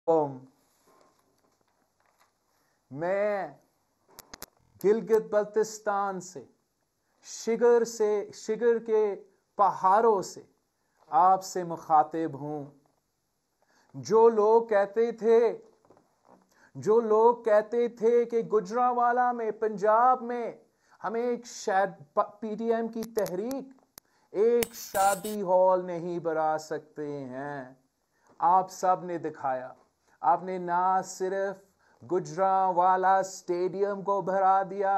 ओम। मैं गिलगित बल्तिस्तान से शिगर के पहाड़ों से आपसे मुखातिब हूं। जो लोग कहते थे कि गुजरांवाला में, पंजाब में हमें एक पीडीएम की तहरीक एक शादी हॉल नहीं बना सकते हैं, आप सब ने दिखाया। आपने ना सिर्फ गुजरांवाला स्टेडियम को भरा दिया,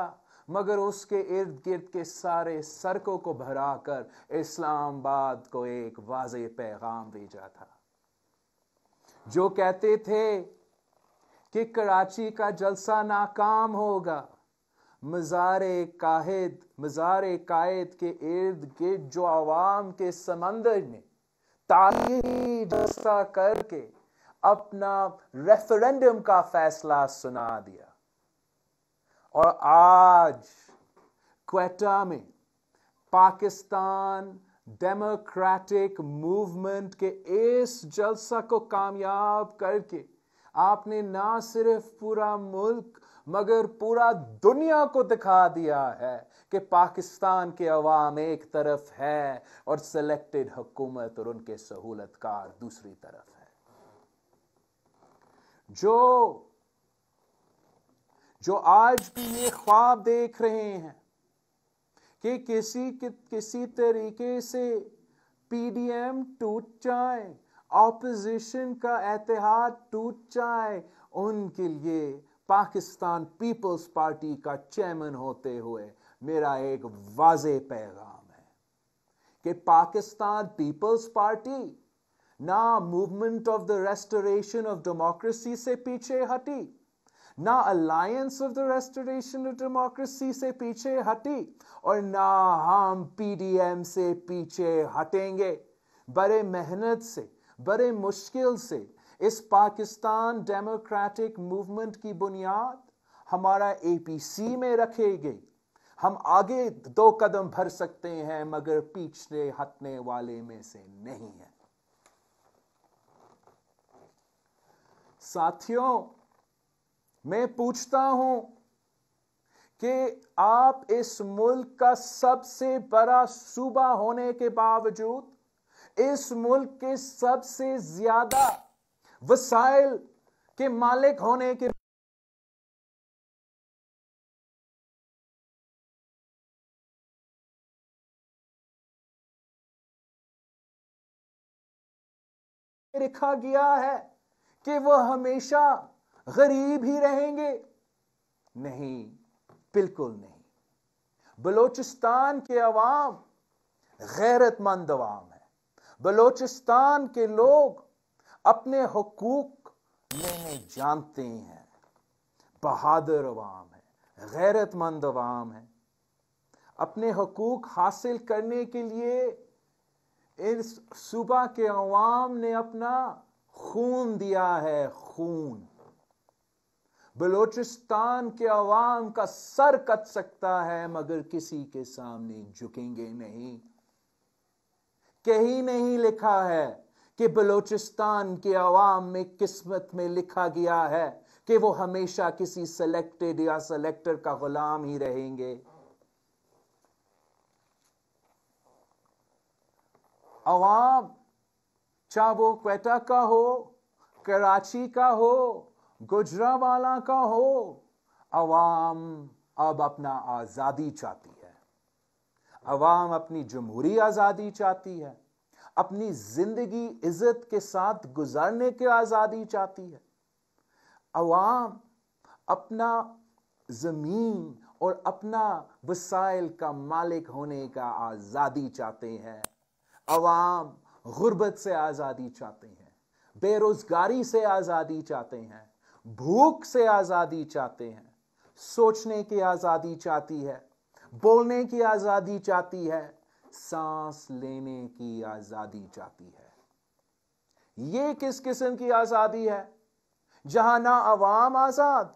मगर उसके इर्द गिर्द के सारे सड़कों को भराकर इस्लामाबाद को एक वाज़ेह पैगाम भेजा था। जो कहते थे कि कराची का जलसा नाकाम होगा, मज़ारे कायद के इर्द गिर्द जो आवाम के समंदर ने तारीखी जलसा करके अपना रेफरेंडम का फैसला सुना दिया, और आज क्वेटा में पाकिस्तान डेमोक्रेटिक मूवमेंट के इस जलसा को कामयाब करके आपने ना सिर्फ पूरा मुल्क मगर पूरा दुनिया को दिखा दिया है कि पाकिस्तान के अवाम एक तरफ है और सिलेक्टेड हुकूमत और उनके सहूलतकार दूसरी तरफ है। जो आज भी ये ख्वाब देख रहे हैं कि किसी तरीके से पीडीएम टूट जाए, ऑपोजिशन का इत्तेहाद टूट जाए, उनके लिए पाकिस्तान पीपल्स पार्टी का चेयरमैन होते हुए मेरा एक वाज़ेह पैगाम है कि पाकिस्तान पीपल्स पार्टी ना movement of the restoration of democracy से पीछे हटी, ना alliance of the restoration of democracy से पीछे हटी, और ना हम पीडीएम से पीछे हटेंगे। बड़े मेहनत से, बड़े मुश्किल से इस पाकिस्तान डेमोक्रेटिक मूवमेंट की बुनियाद हमारा एपीसी में रखी गई। हम आगे 2 कदम भर सकते हैं, मगर पीछे हटने वाले में से नहीं है। साथियों, मैं पूछता हूं कि आप इस मुल्क का सबसे बड़ा सूबा होने के बावजूद, इस मुल्क के सबसे ज्यादा वसाइल के मालिक होने के लिखा गया है कि वह हमेशा गरीब ही रहेंगे। नहीं, बिल्कुल नहीं। बलोचिस्तान के अवाम गैरतमंद अवाम है। बलोचिस्तान के लोग अपने हुकूक लेने जानते हैं। बहादुर अवाम है, गैरतमंद अवाम है। अपने हुकूक हासिल करने के लिए इस सूबा के अवाम ने अपना खून दिया है, खून। बलोचिस्तान के अवाम का सर कट सकता है, मगर किसी के सामने झुकेंगे नहीं। कहीं नहीं लिखा है कि बलोचिस्तान के अवाम में किस्मत में लिखा गया है कि वो हमेशा किसी सिलेक्टेड या सिलेक्टर का गुलाम ही रहेंगे। अवाम, चाहे वो क्वेटा का हो, कराची का हो, गुजरांवाला का हो, अवाम अब अपना आजादी चाहती है। अवाम अपनी जमहूरी आजादी चाहती है, अपनी जिंदगी इज्जत के साथ गुजारने की आजादी चाहती है। अवाम अपना जमीन और अपना वसाइल का मालिक होने का आजादी चाहते हैं। अवाम गुर्बत से आजादी चाहते हैं, बेरोजगारी से आजादी चाहते हैं, भूख से आजादी चाहते हैं, सोचने की आजादी चाहती है, बोलने की आजादी चाहती है, सांस लेने की आजादी चाहती है। ये किस किस्म की आजादी है जहां ना अवाम आजाद,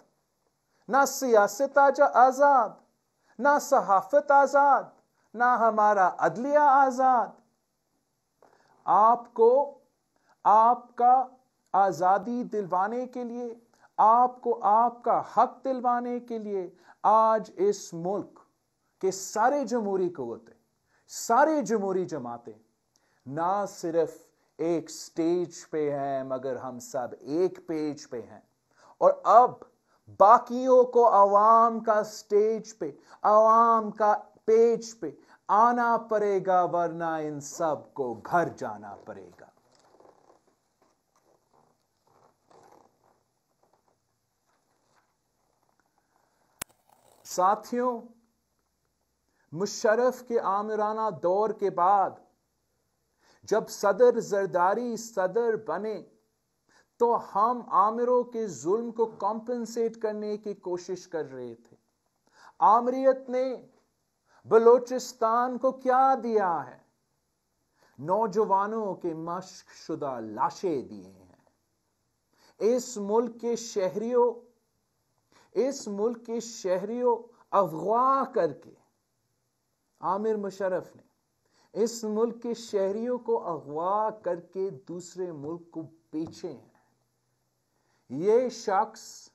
ना सियासत आजाद, ना सहाफत आजाद, ना हमारा अदलिया आजाद। आपको आपका आजादी दिलवाने के लिए, आपको आपका हक दिलवाने के लिए आज इस मुल्क के सारे जमहूरी कुव्वतें, सारे जमहूरी जमातें ना सिर्फ एक स्टेज पे हैं, मगर हम सब एक पेज पे हैं। और अब बाकियों को अवाम का स्टेज पे, अवाम का पेज पे आना पड़ेगा, वरना इन सब को घर जाना पड़ेगा। साथियों, मुशर्रफ के आमिराना दौर के बाद जब सदर जरदारी सदर बने, तो हम आमिरों के जुल्म को कॉम्पेंसेट करने की कोशिश कर रहे थे। आमरीत ने बलोचिस्तान को क्या दिया है? नौजवानों के मश्क शुदा लाशें दिए हैं। इस मुल्क के शहरियों अगवा करके आमिर मुशर्रफ ने इस मुल्क के शहरियों को अगवा करके दूसरे मुल्क को बेचे हैं। ये शख्स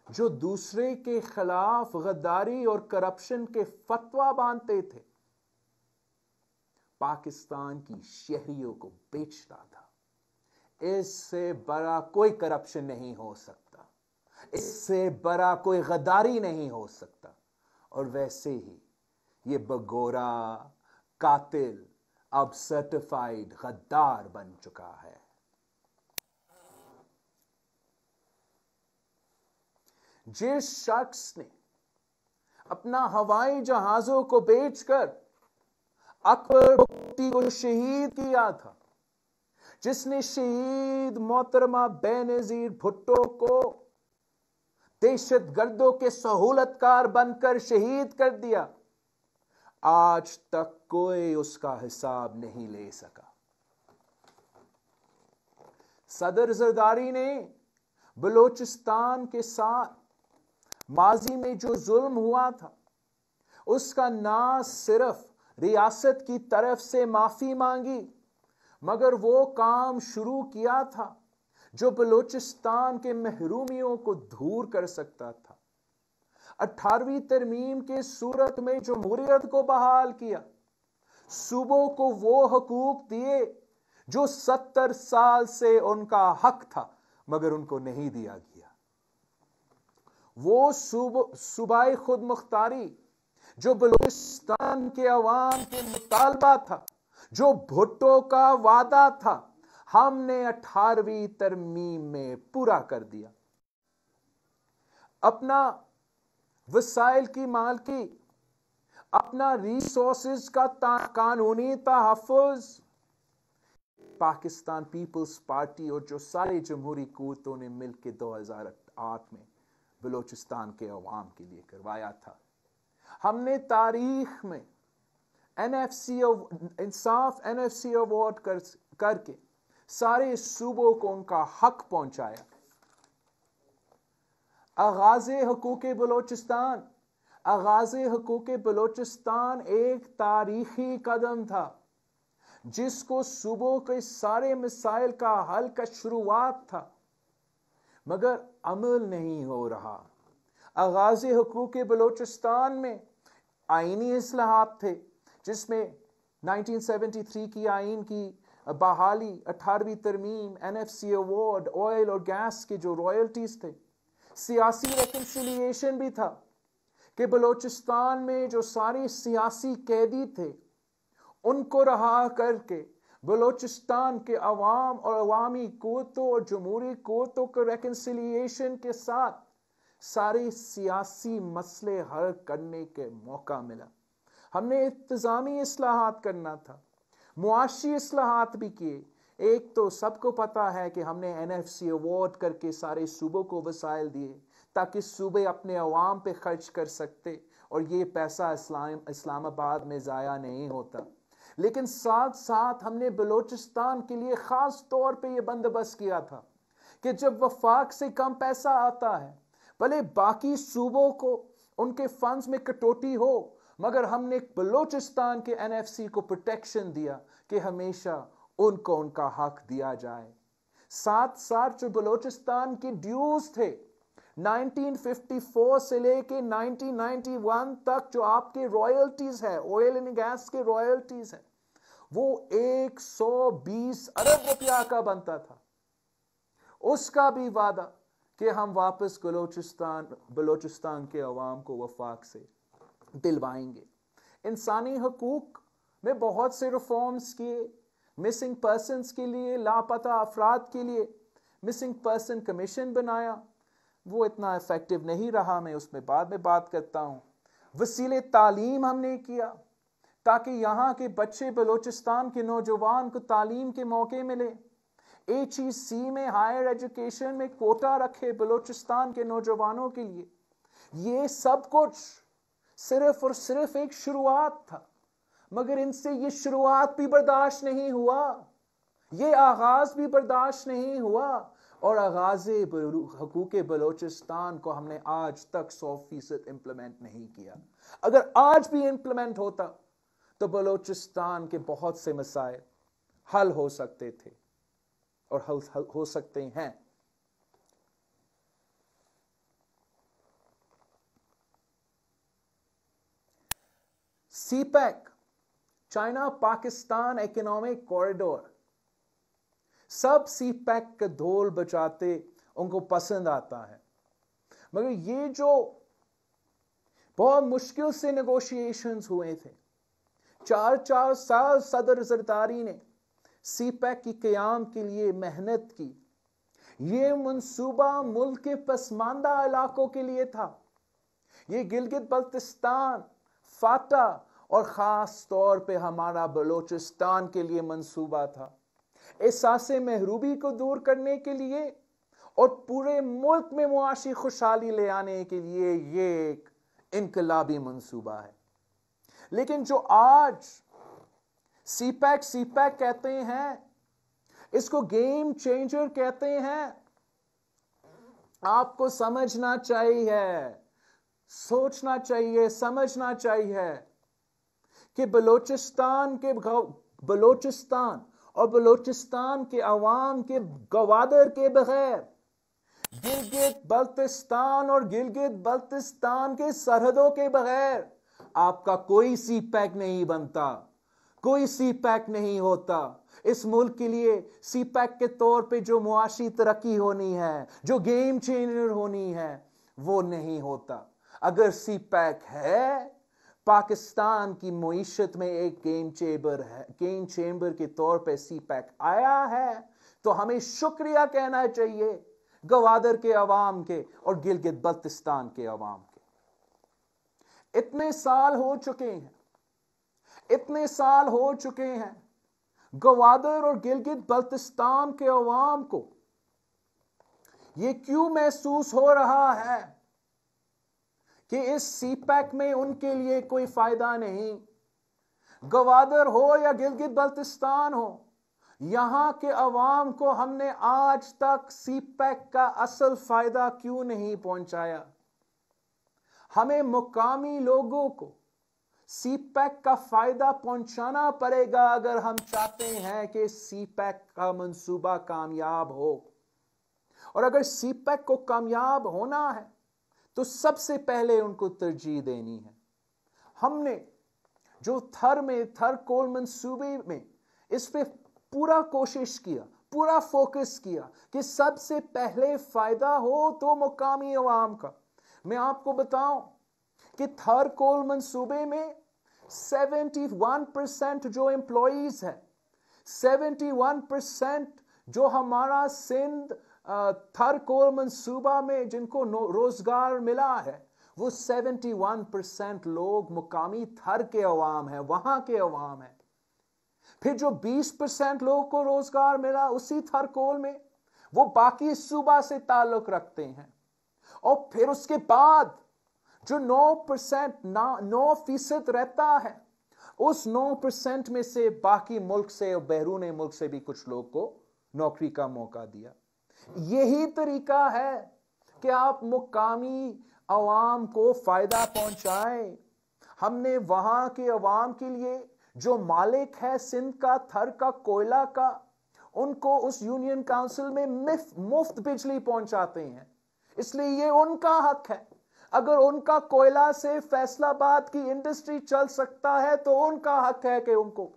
जो दूसरे के खिलाफ गद्दारी और करप्शन के फतवा बांधते थे, पाकिस्तान की शहरियों को बेचता था। इससे बड़ा कोई करप्शन नहीं हो सकता, इससे बड़ा कोई गद्दारी नहीं हो सकता। और वैसे ही ये बगोरा कातिल अब सर्टिफाइड गद्दार बन चुका है। जिस शख्स ने अपना हवाई जहाजों को बेचकर अकबर भुट्टी को शहीद किया था, जिसने शहीद मोहतरमा बेनजीर भुट्टो को दहशतगर्दों के सहूलतकार बनकर शहीद कर दिया, आज तक कोई उसका हिसाब नहीं ले सका। सदर जरदारी ने बलोचिस्तान के साथ माजी में जो जुल्म हुआ था, उसका ना सिर्फ रियासत की तरफ से माफी मांगी, मगर वो काम शुरू किया था जो बलोचिस्तान के महरूमियों को दूर कर सकता था। 18वीं तरमीम के सूरत में जमहूरियत को बहाल किया, सूबों को वो हकूक दिए जो 70 साल से उनका हक था मगर उनको नहीं दिया गया। वो सूबाई खुद मुख्तारी जो बलूचिस्तान के अवाम के मुतालबा था, जो भुट्टो का वादा था, हमने 18वीं तरमीम में पूरा कर दिया। अपना वसाइल की मालकी, अपना रिसोर्सेज का कानूनी तहफ़्फ़ुज़ पाकिस्तान पीपल्स पार्टी और जो सारे जमहूरी कुव्वतों ने मिलकर 2008 में बलूचिस्तान के अवाम के लिए करवाया था। हमने तारीख में इंसाफ NFC अवार्ड करके सारे सूबों को उनका हक पहुंचाया। आगाज़े हुकूक़े बलूचिस्तान एक तारीखी कदम था जिसको सूबों के सारे मसाइल का हल का शुरुआत था, मगर अमल नहीं हो रहा। आगाज़े हुकूक़े बलूचिस्तान में आईनी इस्लाहात थे, जिसमें 1973 की आइन की बहाली, 18वीं तरमीम, NFC अवार्ड, ऑयल और गैस के जो रॉयल्टीज थे, सियासी रेकन्सिलिएशन भी था कि बलूचिस्तान में जो सारे सियासी कैदी थे उनको रहा करके बलूचिस्तान के अवाम और अवामी कुव्वतों और जमहूरी कुव्वतों के रेकन्सिलिएशन के साथ सारे सियासी मसले हल करने के मौका मिला। हमने इंतजामी इस्लाहात करना था, मुआशी इस्लाहात भी किए। एक तो सबको पता है कि हमने NFC अवार्ड करके सारे सूबों को वसाइल दिए ताकि सूबे अपने अवाम पे खर्च कर सकते और ये पैसा इस्लामाबाद में ज़ाया नहीं होता। लेकिन साथ साथ हमने बलूचिस्तान के लिए ख़ास तौर पे ये बंदोबस्त किया था कि जब वफाक से कम पैसा आता है, भले बाकी सूबों को उनके फंड्स में कटौती हो, मगर हमने बलूचिस्तान के NFC को प्रोटेक्शन दिया कि हमेशा उनको उनका हक दिया जाए। साथ साथ जो बलूचिस्तान के ड्यूज थे 1954 से लेके 1991 तक, जो आपके रॉयल्टीज है, ऑयल एंड गैस के रॉयल्टीज है, वो 120 अरब रुपया का बनता था। उसका भी वादा कि हम वापस बलूचिस्तान के अवाम को वफाक से दिलवाएंगे। इंसानी हकूक में बहुत से रिफॉर्म्स किए, मिसिंग पर्सन्स के लिए, लापता अफराद के लिए मिसिंग पर्सन कमीशन बनाया, वो इतना इफेक्टिव नहीं रहा, मैं उसमें बाद में बात करता हूं। वसीले तालीम हमने किया ताकि यहाँ के बच्चे, बलूचिस्तान के नौजवान को तालीम के मौके मिले। HEC में, हायर एजुकेशन में कोटा रखे बलूचिस्तान के नौजवानों के लिए। ये सब कुछ सिर्फ और सिर्फ एक शुरुआत था, मगर इनसे ये शुरुआत भी बर्दाश्त नहीं हुआ, ये आगाज भी बर्दाश्त नहीं हुआ, और आगाज़े हकूक़ बलूचिस्तान को हमने आज तक 100% इंप्लीमेंट नहीं किया। अगर आज भी इंप्लीमेंट होता तो बलूचिस्तान के बहुत से मसाइल हल हो सकते थे और हल हो सकते हैं। CPEC, China Pakistan economic corridor, सब CPEC का ढोल बजाते उनको पसंद आता है, मगर ये जो बहुत मुश्किल से नेगोशिएशंस हुए थे, 4 साल सदर जरदारी ने CPEC की क़याम के लिए मेहनत की। ये मंसूबा मुल्क के पसमानदा इलाकों के लिए था। ये गिलगित बल्तिस्तान, फाटा और ख़ास तौर पे हमारा बलूचिस्तान के लिए मंसूबा था। एहसासे महरूबी को दूर करने के लिए और पूरे मुल्क में मुआशी खुशहाली ले आने के लिए ये एक इनकलाबी मंसूबा है। लेकिन जो आज CPEC कहते हैं, इसको गेम चेंजर कहते हैं, आपको समझना चाहिए, सोचना चाहिए, समझना चाहिए कि बलूचिस्तान और बलूचिस्तान के अवाम के गवादर के बगैर गिलगित बल्तिस्तान और गिलगित बल्तिस्तान के सरहदों के बगैर आपका कोई CPEC नहीं बनता, कोई CPEC नहीं होता। इस मुल्क के लिए CPEC के तौर पे जो मुआशी तरक्की होनी है, जो गेम चेंजर होनी है, वो नहीं होता। अगर CPEC है, पाकिस्तान की मुईशत में एक गेम चेंबर के तौर पे CPEC आया है, तो हमें शुक्रिया कहना चाहिए गवादर के अवाम के और गिलगित बल्तिस्तान के अवाम के। इतने साल हो चुके हैं गवादर और गिलगित बल्तिस्तान के अवाम को ये क्यों महसूस हो रहा है कि इस CPEC में उनके लिए कोई फायदा नहीं। गवादर हो या गिलगित बल्तिस्तान हो, यहां के अवाम को हमने आज तक CPEC का असल फायदा क्यों नहीं पहुंचाया। हमें मुकामी लोगों को CPEC का फायदा पहुंचाना पड़ेगा अगर हम चाहते हैं कि CPEC का मंसूबा कामयाब हो। और अगर CPEC को कामयाब होना है तो सबसे पहले उनको तरजीह देनी है। हमने जो थर कोल मंसूबे में इस पे पूरा कोशिश किया, पूरा फोकस किया कि सबसे पहले फायदा हो तो मुकामी अवाम का। मैं आपको बताऊं कि थर कोल मंसूबे में 71% जो एम्प्लॉइज है, 71% जो हमारा सिंध थर कोल मंसूबा में जिनको रोजगार मिला है, वो 71% लोग मुकामी थर के अवाम है, वहां के अवाम है। फिर जो 20% लोगों को रोजगार मिला उसी थर कोल में, वो बाकी सूबा से ताल्लुक रखते हैं। और फिर उसके बाद जो 9% रहता है, उस 9% में से बाकी मुल्क से और बैरून मुल्क से भी कुछ लोग को नौकरी का मौका दिया। यही तरीका है कि आप मुकामी अवाम को फायदा पहुंचाएं। हमने वहां के अवाम के लिए जो मालिक है सिंध का, थर का, कोयला का, उनको उस यूनियन काउंसिल में मुफ्त बिजली पहुंचाते हैं, इसलिए ये उनका हक है। अगर उनका कोयला से फैसलाबाद की इंडस्ट्री चल सकता है तो उनका हक है कि उनको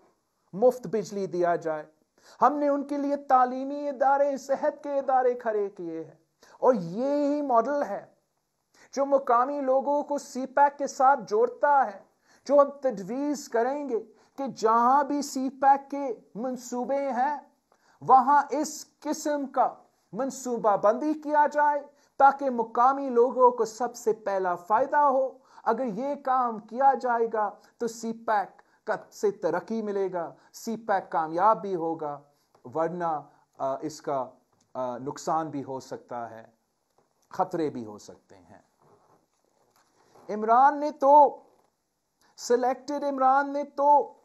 मुफ्त बिजली दिया जाए। हमने उनके लिए तालीमी इदारे, सेहत के इदारे खड़े किए हैं, और ये ही मॉडल है जो मुकामी लोगों को सीपैक के साथ जोड़ता है। जो हम तजवीज करेंगे कि जहां भी सीपैक के मंसूबे हैं वहां इस किस्म का मंसूबा बंदी किया जाए ताकि मुकामी लोगों को सबसे पहला फायदा हो। अगर ये काम किया जाएगा तो सीपैक का से तरक्की मिलेगा, सीपैक कामयाब भी होगा, वरना इसका नुकसान भी हो सकता है, खतरे भी हो सकते हैं। इमरान ने तो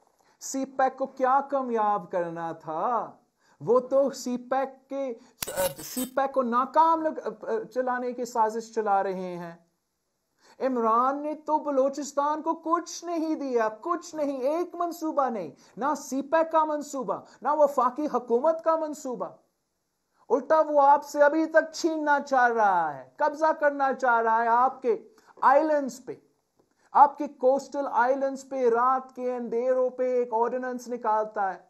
सीपैक को क्या कामयाब करना था, वो तो सीपैक को नाकाम चलाने की साजिश चला रहे हैं। इमरान ने तो बलूचिस्तान को कुछ नहीं दिया, कुछ नहीं, एक मंसूबा नहीं, ना सीपैक का मंसूबा, ना वफाकी हुकूमत का मंसूबा। उल्टा वो आपसे अभी तक छीनना चाह रहा है, कब्जा करना चाह रहा है आपके आइलैंड्स पे, आपके कोस्टल आइलैंड्स पे। रात के अंधेरों पे एक ऑर्डिनेंस निकालता है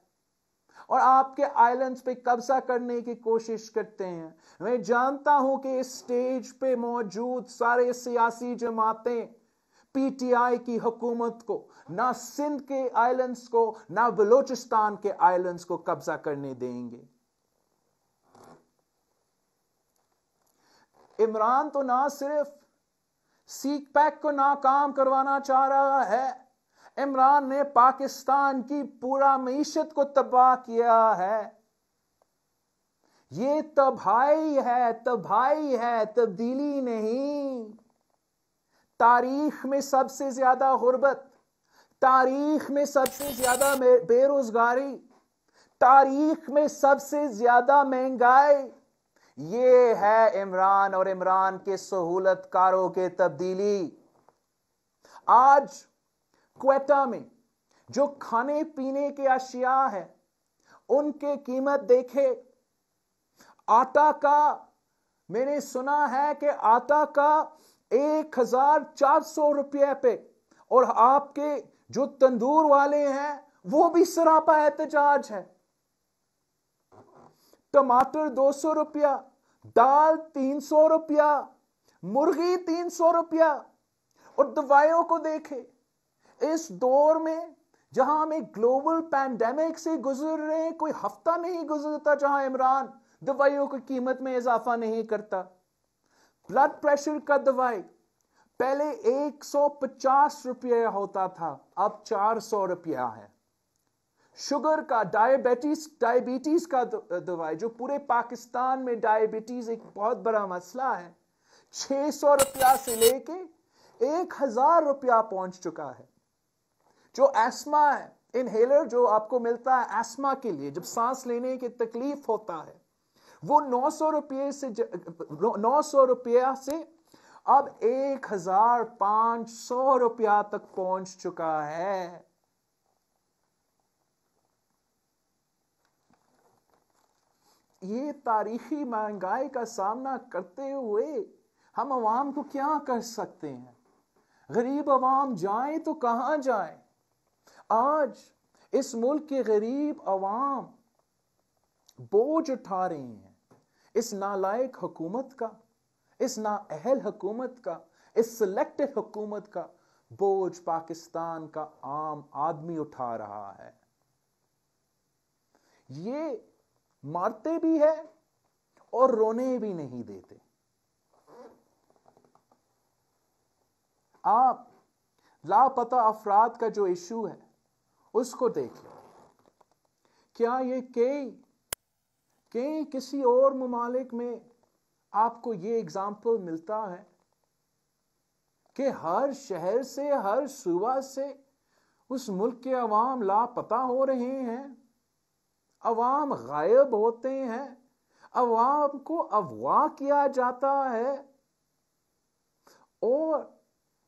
और आपके आइलैंड्स पे कब्जा करने की कोशिश करते हैं। मैं जानता हूं कि इस स्टेज पे मौजूद सारे सियासी जमातें पीटीआई की हुकूमत को, ना सिंध के आइलैंड्स को, ना बलूचिस्तान के आइलैंड्स को कब्जा करने देंगे। इमरान तो ना सिर्फ सीपैक को नाकाम करवाना चाह रहा है, इमरान ने पाकिस्तान की पूरा मईशत को तबाह किया है। ये तबाही है, तब्दीली नहीं। तारीख में सबसे ज्यादा गुर्बत, तारीख में सबसे ज्यादा बेरोजगारी, तारीख में सबसे ज्यादा महंगाई, ये है इमरान और इमरान के सहूलतकारों के तब्दीली। आज क्वेटा में जो खाने पीने के अशिया है उनके कीमत देखे। आटा का, मैंने सुना है कि आटा का 1400 रुपये पे, और आपके जो तंदूर वाले हैं वो भी सरापा एहतजाज है। टमाटर 200 रुपया, दाल 300 रुपया, मुर्गी 300 रुपया, और दवाइयों को देखे। इस दौर में जहां हम एक ग्लोबल पैंडेमिक से गुजर रहे हैं, कोई हफ्ता नहीं गुजरता जहां इमरान दवाइयों की कीमत में इजाफा नहीं करता। ब्लड प्रेशर का दवाई पहले 150 रुपये होता था, अब 400 रुपया है। शुगर का, डायबिटीज का दवाई, जो पूरे पाकिस्तान में डायबिटीज एक बहुत बड़ा मसला है, 600 रुपया से लेके 1000 रुपया पहुंच चुका है। जो एस्मा है, इनहेलर जो आपको मिलता है एस्मा के लिए, जब सांस लेने की तकलीफ होता है, वो 900 रुपया से अब 1500 रुपया तक पहुंच चुका है। ये तारीखी महंगाई का सामना करते हुए हम अवाम को क्या कर सकते हैं? गरीब अवाम जाए तो कहां जाए? आज इस मुल्क के गरीब अवाम बोझ उठा रहे हैं इस नालायक हुकूमत का, इस नाअहल हुकूमत का, इस सिलेक्टेड हुकूमत का बोझ पाकिस्तान का आम आदमी उठा रहा है। ये मारते भी है और रोने भी नहीं देते। आप लापता अफराद का जो इशू है उसको देखिए। क्या ये कई किसी और ममालिक में आपको ये एग्जाम्पल मिलता है कि हर शहर से, हर सूबा से उस मुल्क के अवाम लापता हो रहे हैं, अवाम गायब होते हैं, अवाम को अगवा किया जाता है, और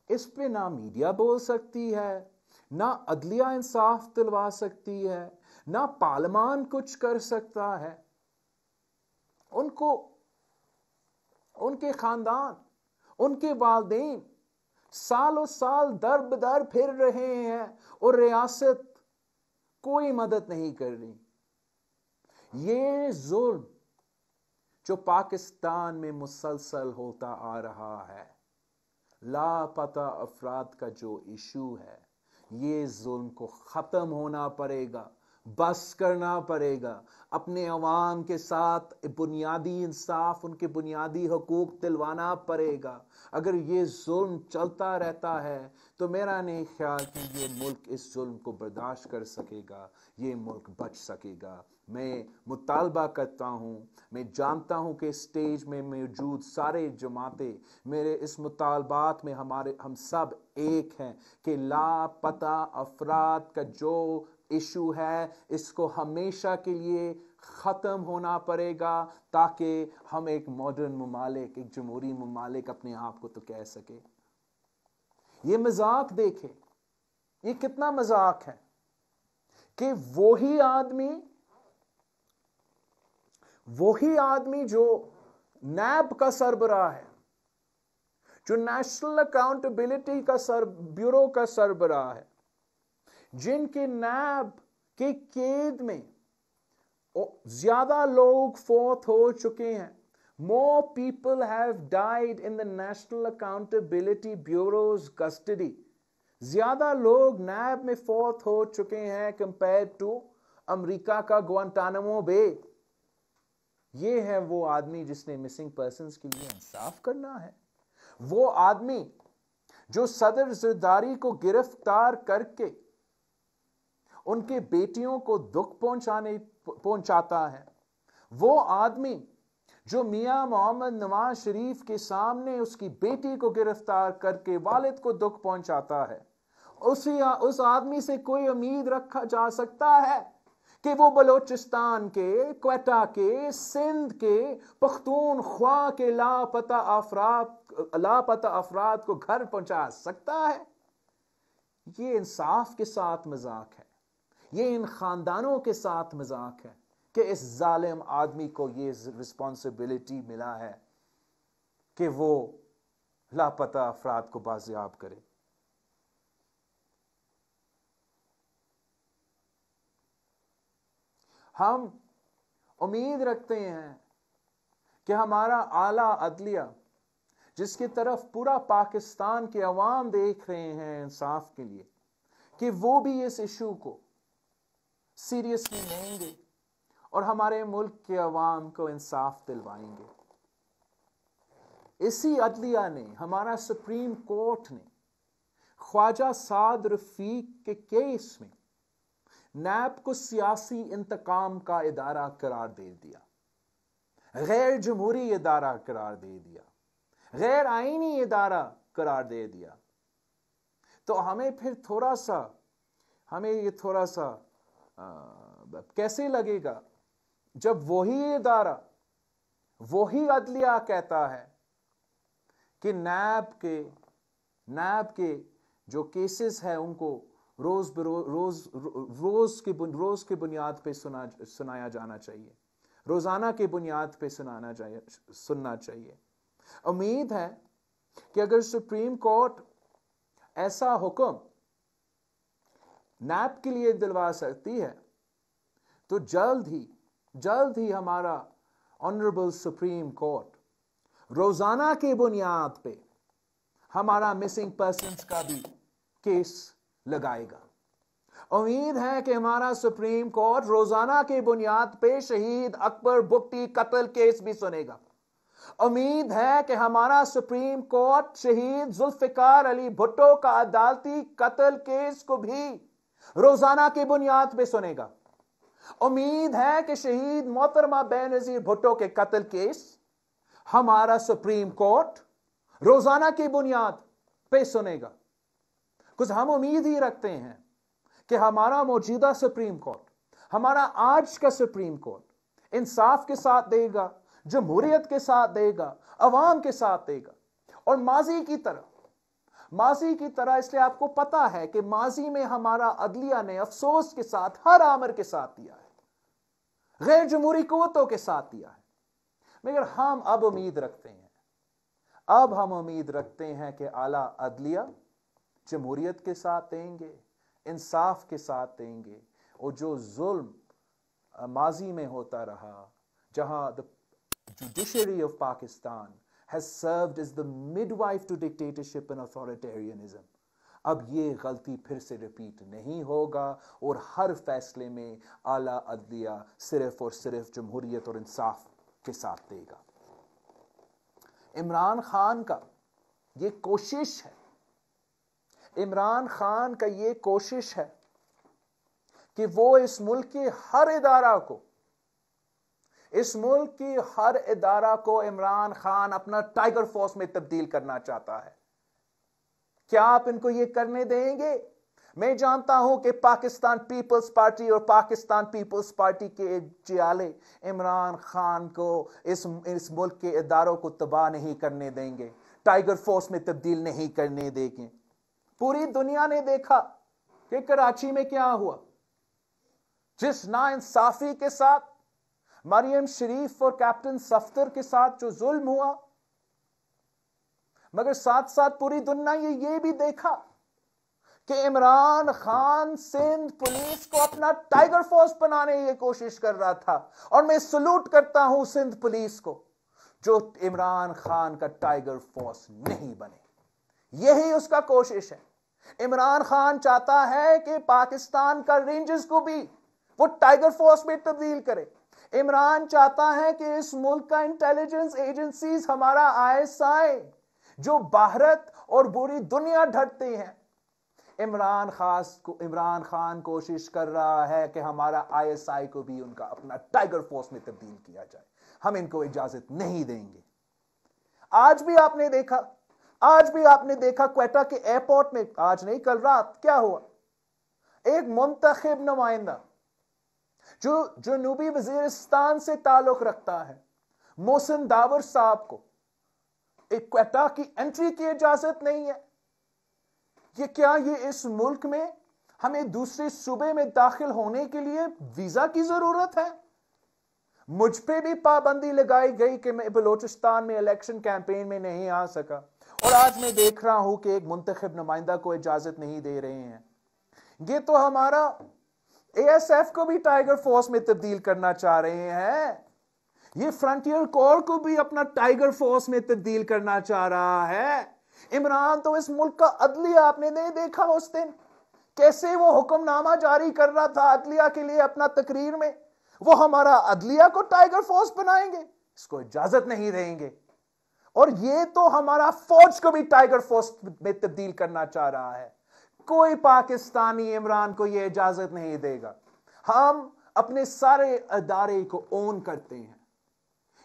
इस पे ना मीडिया बोल सकती है, ना अदलिया इंसाफ दिलवा सकती है, ना पार्लियामान कुछ कर सकता है। उनको, उनके खानदान, उनके वालिदैन सालों साल दर बदर फिर रहे हैं और रियासत कोई मदद नहीं कर रही। ये जुल्म जो पाकिस्तान में मुसलसल होता आ रहा है, लापता अफराद का जो इशू है, ये जुल्म को खत्म होना पड़ेगा, बस करना पड़ेगा। अपने अवाम के साथ बुनियादी इंसाफ, उनके बुनियादी हकूक दिलवाना पड़ेगा। अगर ये जुल्म चलता रहता है तो मेरा नहीं ख्याल कि ये मुल्क इस जुल्म को बर्दाश्त कर सकेगा, ये मुल्क बच सकेगा। मैं मुतालबा करता हूँ, मैं जानता हूँ कि स्टेज में मौजूद सारे जमातें मेरे इस मुतालबात में हम सब एक हैं कि लापता अफराद का जो इशू है इसको हमेशा के लिए ख़त्म होना पड़ेगा, ताकि हम एक मॉडर्न ममालिक, एक जमहूरी ममालिक अपने आप को तो कह सके। ये मजाक देखे, ये कितना मजाक है कि वही आदमी जो नैब का सरबराह है, जो नेशनल अकाउंटेबिलिटी का ब्यूरो का सरबराह है, जिनके नैब के कैद में ज्यादा लोग फौत हो चुके हैं। More people have died in the National Accountability Bureau's custody. ज्यादा लोग नैब में फौत हो चुके हैं कंपेयर टू अमेरिका का ग्वांटानामो बे। ये है वो आदमी जिसने मिसिंग पर्सन्स के लिए इंसाफ करना है। वो आदमी जो सदर जरदारी को गिरफ्तार करके उनके बेटियों को दुख पहुंचाता है। वो आदमी जो मियां मोहम्मद नवाज शरीफ के सामने उसकी बेटी को गिरफ्तार करके वालिद को दुख पहुंचाता है, उस आदमी से कोई उम्मीद रखा जा सकता है कि वो बलोचिस्तान के, क्वेटा के, सिंध के, पख्तूनख्वा के लापता अफराद को घर पहुंचा सकता है? ये इंसाफ के साथ मजाक है, ये इन खानदानों के साथ मजाक है कि इस जालिम आदमी को ये रिस्पॉन्सिबिलिटी मिला है कि वो लापता अफराद को बाजियाब करे। हम उम्मीद रखते हैं कि हमारा आला अदलिया, जिसकी तरफ पूरा पाकिस्तान के अवाम देख रहे हैं इंसाफ के लिए, कि वो भी इस इशू को सीरियसली लेंगे और हमारे मुल्क के अवाम को इंसाफ दिलवाएंगे। इसी अदलिया ने, हमारा सुप्रीम कोर्ट ने ख्वाजा साद रफीक के केस में नैब को सियासी इंतकाम का इदारा करार दे दिया, गैर जमहूरी इदारा करार दे दिया, गैर आईनी इदारा करार दे दिया। तो हमें फिर थोड़ा सा कैसे लगेगा जब वही इदारा, वही अदलिया कहता है कि नैब के जो केसेस है उनको रोज की बुनियाद पे सुनाया जाना चाहिए, रोजाना की बुनियाद पे सुनना चाहिए। उम्मीद है कि अगर सुप्रीम कोर्ट ऐसा हुक्म नैब के लिए दिलवा सकती है तो जल्द ही हमारा ऑनरेबल सुप्रीम कोर्ट रोजाना की बुनियाद पे हमारा मिसिंग पर्सन्स का भी केस लगाएगा। उम्मीद है कि हमारा सुप्रीम कोर्ट रोजाना की बुनियाद पे शहीद अकबर बुट्टी कत्ल केस भी सुनेगा। उम्मीद है कि हमारा सुप्रीम कोर्ट शहीद जुल्फिकार अली भुट्टो का अदालती कत्ल केस को भी रोजाना की बुनियाद पे सुनेगा। उम्मीद है कि शहीद मोहतरमा बेनजीर भुट्टो के कत्ल केस हमारा सुप्रीम कोर्ट रोजाना की बुनियाद पे सुनेगा। कुछ हम उम्मीद ही रखते हैं कि हमारा मौजूदा सुप्रीम कोर्ट, हमारा आज का सुप्रीम कोर्ट इंसाफ के साथ देगा, जमहूरियत के साथ देगा, अवाम के साथ देगा और माजी की तरह माजी की तरह, इसलिए आपको पता है कि माजी में हमारा अदलिया ने अफसोस के साथ हर आमर के साथ दिया है, गैर जमहूरी कुव्वतों के साथ दिया है। मगर हम अब उम्मीद रखते हैं, अब हम उम्मीद रखते हैं कि आला अदलिया जमहूरियत के साथ देंगे, इंसाफ के साथ देंगे, और जो जुल्म माजी में होता रहा, जहां the judiciary of Pakistan has served as the midwife to dictatorship and authoritarianism, अब ये गलती फिर से रिपीट नहीं होगा और हर फैसले में आला अदलिया सिर्फ और सिर्फ जमहूरियत और इंसाफ के साथ देगा। इमरान खान का ये कोशिश है, इमरान खान का ये कोशिश है कि वो इस मुल्क के हर इदारा को, इस मुल्क की हर इदारा को इमरान खान अपना टाइगर फोर्स में तब्दील करना चाहता है। क्या आप इनको यह करने देंगे? मैं जानता हूं कि पाकिस्तान पीपल्स पार्टी और पाकिस्तान पीपल्स पार्टी के जियाले इमरान खान को इस मुल्क के इदारों को तबाह नहीं करने देंगे, टाइगर फोर्स में तब्दील नहीं करने देंगे। पूरी दुनिया ने देखा कि कराची में क्या हुआ, जिस नाइंसाफी के साथ मरियम शरीफ और कैप्टन सफ्दर के साथ जो जुल्म हुआ, मगर साथ साथ पूरी दुनिया ये भी देखा कि इमरान खान सिंध पुलिस को अपना टाइगर फोर्स बनाने की कोशिश कर रहा था। और मैं सलूट करता हूं सिंध पुलिस को जो इमरान खान का टाइगर फोर्स नहीं बने। यही उसका कोशिश है। इमरान खान चाहता है कि पाकिस्तान का रेंजर्स को भी वो टाइगर फोर्स में तब्दील करे। इमरान चाहता है कि इस मुल्क का इंटेलिजेंस एजेंसीज, हमारा आईएसआई, जो भारत और पूरी दुनिया डरते हैं, इमरान खान कोशिश कर रहा है कि हमारा आईएसआई को भी उनका अपना टाइगर फोर्स में तब्दील किया जाए। हम इनको इजाजत नहीं देंगे। आज भी आपने देखा क्वेटा के एयरपोर्ट में, आज नहीं कल रात, क्या हुआ? एक मुंतखब नुमाइंदा जो जनूबी वजीरिस्तान से ताल्लुक रखता है, मोहसिन दावर साहब को एक क्वेटा की एंट्री की इजाजत नहीं है। ये इस मुल्क में हमें दूसरे सूबे में दाखिल होने के लिए वीजा की जरूरत है? मुझ पे भी पाबंदी लगाई गई कि मैं बलोचिस्तान में इलेक्शन कैंपेन में नहीं आ सका, और आज मैं देख रहा हूं कि एक मुंतखब नुमाइंदा को इजाजत नहीं दे रहे हैं। ये तो हमारा एएसएफ को भी टाइगर फोर्स में तब्दील करना चाह रहे हैं। ये फ्रंटियर कोर को भी अपना टाइगर फोर्स में तब्दील करना चाह रहा है। इमरान तो इस मुल्क का अदलिया, आपने नहीं देखा उस दिन कैसे वो हुक्मनामा जारी कर रहा था अदलिया के लिए अपना तकरीर में, वो हमारा अदलिया को टाइगर फोर्स बनाएंगे, इसको इजाजत नहीं देंगे। और ये तो हमारा फौज को भी टाइगर फोर्स में तब्दील करना चाह रहा है। कोई पाकिस्तानी इमरान को यह इजाजत नहीं देगा। हम अपने सारे अदारे को ओन करते हैं,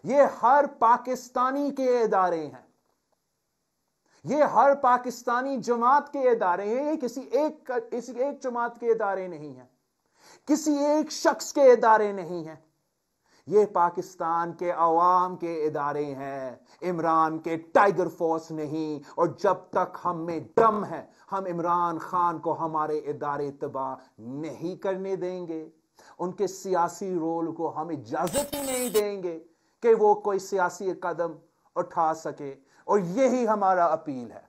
ये हर पाकिस्तानी के इदारे हैं, ये हर पाकिस्तानी जमात के इदारे हैं। ये किसी एक जमात के इदारे नहीं हैं, किसी एक शख्स के इदारे नहीं हैं, ये पाकिस्तान के अवाम के इदारे हैं, इमरान के टाइगर फोर्स नहीं। और जब तक हम में दम है, हम इमरान खान को हमारे इदारे तबाह नहीं करने देंगे। उनके सियासी रोल को हम इजाजत ही नहीं देंगे कि वो कोई सियासी कदम उठा सके। और यही हमारा अपील है,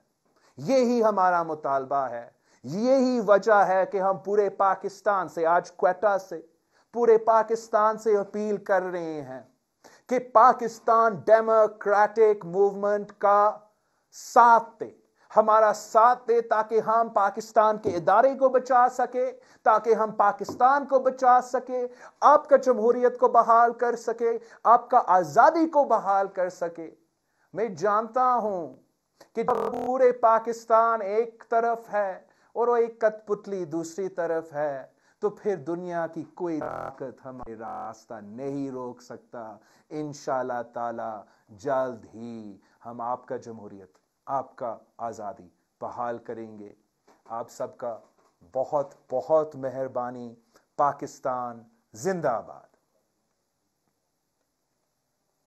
यही हमारा मुतालबा है, यही वजह है कि हम पूरे पाकिस्तान से, आज क्वेटा से, पूरे पाकिस्तान से अपील कर रहे हैं कि पाकिस्तान डेमोक्रेटिक मूवमेंट का साथ दे, हमारा साथ दे, ताकि हम पाकिस्तान के इदारे को बचा सके, ताकि हम पाकिस्तान को बचा सके, आपका जमहूरियत को बहाल कर सके, आपका आजादी को बहाल कर सके। मैं जानता हूं कि पूरे पाकिस्तान एक तरफ है और वो एक कठपुतली दूसरी तरफ है, तो फिर दुनिया की कोई ताकत हमारे रास्ता नहीं रोक सकता। इंशाअल्लाह ताला जल्द ही हम आपका जमहूरियत, आपका आज़ादी बहाल करेंगे। आप सबका बहुत बहुत मेहरबानी। पाकिस्तान जिंदाबाद।